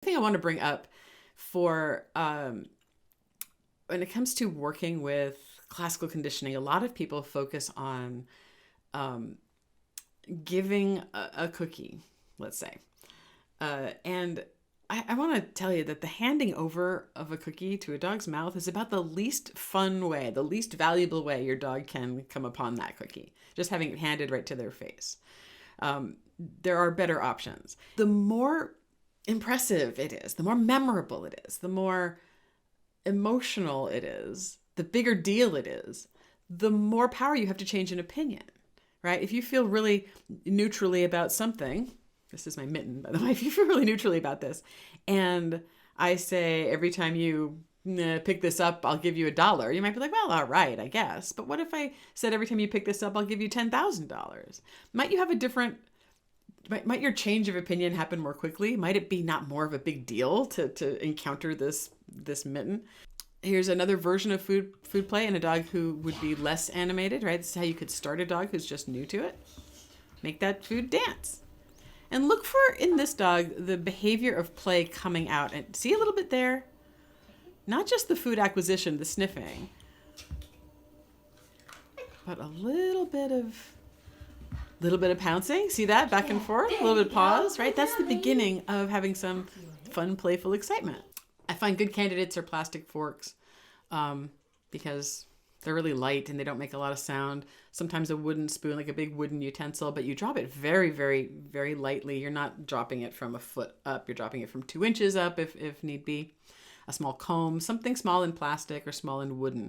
Thing I want to bring up for when it comes to working with classical conditioning, a lot of people focus on giving a cookie, let's say. And I want to tell you that the handing over of a cookie to a dog's mouth is about the least fun way, the least valuable way your dog can come upon that cookie, just having it handed right to their face. There are better options. The more impressive it is, the more memorable it is, the more emotional it is, the bigger deal it is, the more power you have to change an opinion, right? If you feel really neutrally about something, this is my mitten, by the way, if you feel really neutrally about this, and I say every time you pick this up, I'll give you $1, you might be like, well, all right, I guess. But what if I said every time you pick this up, I'll give you $10,000? Might you have a different might your change of opinion happen more quickly? Might it be not more of a big deal to encounter this mitten? Here's another version of food play in a dog who would be less animated, right? This is how you could start a dog who's just new to it. Make that food dance. And look for, in this dog, the behavior of play coming out. And see a little bit there? Not just the food acquisition, the sniffing, but a little bit of pouncing. See that? Back and forth. A little bit of pause, right? That's the beginning of having some fun, playful excitement. I find good candidates are plastic forks because they're really light and they don't make a lot of sound. Sometimes a wooden spoon, like a big wooden utensil, but you drop it very, very, very lightly. You're not dropping it from a foot up. You're dropping it from 2 inches up if need be. A small comb, something small in plastic or small in wooden.